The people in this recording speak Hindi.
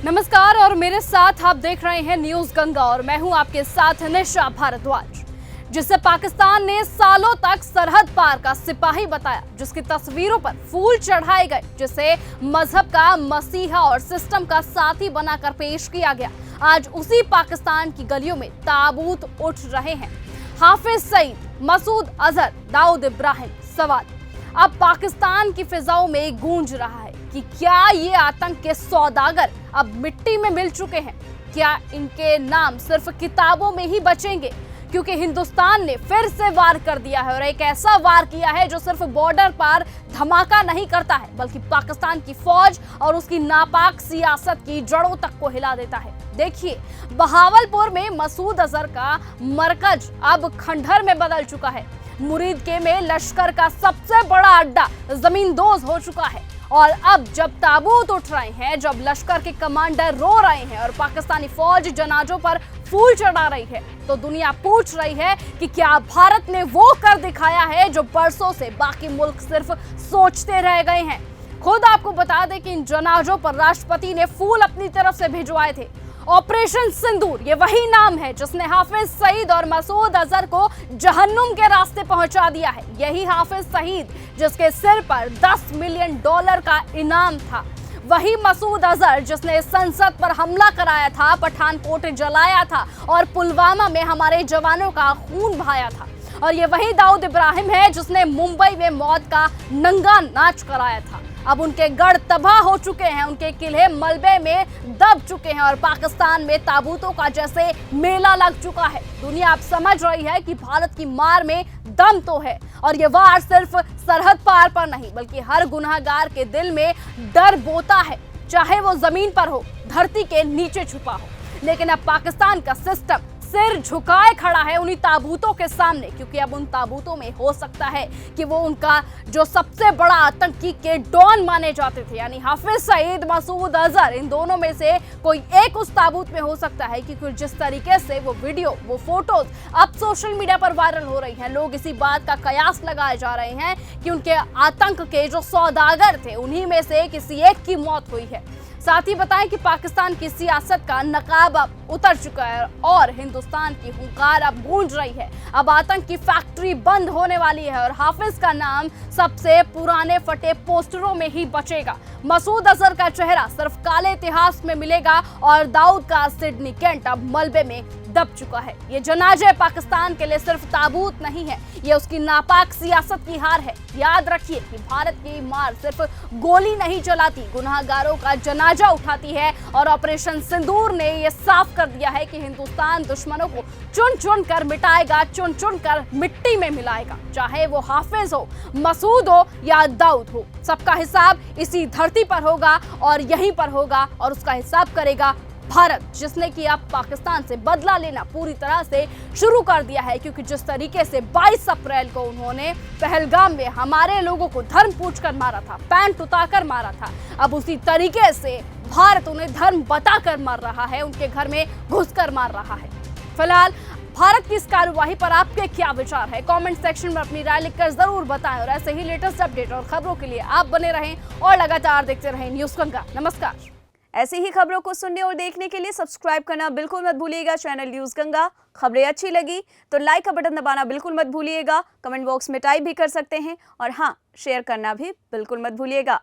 नमस्कार और मेरे साथ आप देख रहे हैं न्यूज गंगा और मैं हूं आपके साथ निशा भारद्वाज। जिसे पाकिस्तान ने सालों तक सरहद पार का सिपाही बताया, जिसकी तस्वीरों पर फूल चढ़ाए गए, जिसे मजहब का मसीहा और सिस्टम का साथी बनाकर पेश किया गया, आज उसी पाकिस्तान की गलियों में ताबूत उठ रहे हैं। हाफिज सईद, मसूद अजहर, दाऊद इब्राहिम। सवाल अब पाकिस्तान की फिजाओं में गूंज रहा है कि क्या ये आतंक के सौदागर अब मिट्टी में मिल चुके हैं? क्या इनके नाम सिर्फ किताबों में ही बचेंगे? क्योंकि हिंदुस्तान ने फिर से वार कर दिया है और एक ऐसा वार किया है जो सिर्फ बॉर्डर पर धमाका नहीं करता है, बल्कि पाकिस्तान की फौज और उसकी नापाक सियासत की जड़ों तक को हिला देता है। देखिए, बहावलपुर में मसूद अजहर का मरकज अब खंडहर में बदल चुका है। मुरीदके में लश्कर का सबसे बड़ा अड्डा जमींदोज हो चुका है। और अब जब ताबूत उठ रहे हैं, जब लश्कर के कमांडर रो रहे हैं और पाकिस्तानी फौज जनाजों पर फूल चढ़ा रही है, तो दुनिया पूछ रही है कि क्या भारत ने वो कर दिखाया है जो बरसों से बाकी मुल्क सिर्फ सोचते रह गए हैं। खुद आपको बता दें कि इन जनाजों पर राष्ट्रपति ने फूल अपनी तरफ से भिजवाए थे। ऑपरेशन सिंदूर, ये वही नाम है जिसने हाफिज सईद और मसूद अजहर को जहन्नुम के रास्ते पहुंचा दिया है। यही हाफिज सईद जिसके सिर पर $10 मिलियन का इनाम था, वही मसूद अजहर जिसने संसद पर हमला कराया था, पठानकोट जलाया था और पुलवामा में हमारे जवानों का खून बहाया था। और ये वही दाऊद इब्राहिम है जिसने मुंबई में मौत का नंगा नाच कराया था। अब उनके गढ़ तबाह हो चुके हैं, उनके किले मलबे में दब चुके हैं और पाकिस्तान में ताबूतों का जैसे मेला लग चुका है। दुनिया अब समझ रही है कि भारत की मार में दम तो है और ये वार सिर्फ सरहद पार पर नहीं, बल्कि हर गुनहगार के दिल में डर बोता है, चाहे वो जमीन पर हो, धरती के नीचे छुपा हो। लेकिन अब पाकिस्तान का सिस्टम सिर झुकाए खड़ा है उन्हीं ताबूतों के सामने, क्योंकि अब उन ताबूतों में हो सकता है कि वो उनका जो सबसे बड़ा आतंकी के डॉन माने जाते थे, यानी हाफिज सईद, मसूद अजहर, इन दोनों में से कोई एक उस ताबूत में हो सकता है। क्योंकि जिस तरीके से वो वीडियो, वो फोटोज अब सोशल मीडिया पर वायरल हो रही हैं, लोग इसी बात का कयास लगाए जा रहे हैं कि उनके आतंक के जो सौदागर थे, उन्हीं में से किसी एक की मौत हुई है। साथ ही बताएं कि पाकिस्तान की सियासत का नकाब अब उतर चुका है और हिंदुस्तान की हुंकार अब गूंज रही है। अब आतंक की फैक्ट्री बंद होने वाली है और हाफिज का नाम सबसे पुराने फटे पोस्टरों में ही बचेगा। मसूद अजहर का चेहरा सिर्फ काले इतिहास में मिलेगा और दाऊद का सिडनी कैंट अब मलबे में दब चुका है। ये जनाजे पाकिस्तान के लिए सिर्फ ताबूत नहीं है, ये उसकी नापाक सियासत की हार है। याद रखिए कि भारत की मार सिर्फ गोली नहीं चलाती, गुनाहगारों का जनाजा उठाती है। और ऑपरेशन सिंदूर ने ये साफ कर दिया है कि हिंदुस्तान दुश्मनों को चुन चुन कर मिटाएगा, चुन चुन कर मिट्टी में मिलाएगा, चाहे वो हाफिज हो, मसूद हो या दाऊद हो। सबका हिसाब इसी धरती पर होगा और यहीं पर होगा और उसका हिसाब करेगा भारत, जिसने कि अब पाकिस्तान से बदला लेना पूरी तरह से शुरू कर दिया है। क्योंकि जिस तरीके से 22 अप्रैल को उन्होंने पहलगाम में हमारे लोगों को धर्म पूछकर मारा था, पैंट उतारकर मारा था, अब उसी तरीके से भारत उन्हें धर्म बताकर मार रहा है, उनके घर में घुसकर मार रहा है। फिलहाल भारत की इस कार्यवाही पर आपके क्या विचार है? कमेंट सेक्शन में अपनी राय लिखकर जरूर बताएं और ऐसे ही लेटेस्ट अपडेट और खबरों के लिए आप बने रहें और लगातार देखते रहें न्यूज गंगा। नमस्कार। ऐसी ही खबरों को सुनने और देखने के लिए सब्सक्राइब करना बिल्कुल मत भूलिएगा चैनल न्यूज गंगा। खबरें अच्छी लगी तो लाइक का बटन दबाना बिल्कुल मत भूलिएगा, कमेंट बॉक्स में टाइप भी कर सकते हैं और हाँ, शेयर करना भी बिल्कुल मत भूलिएगा।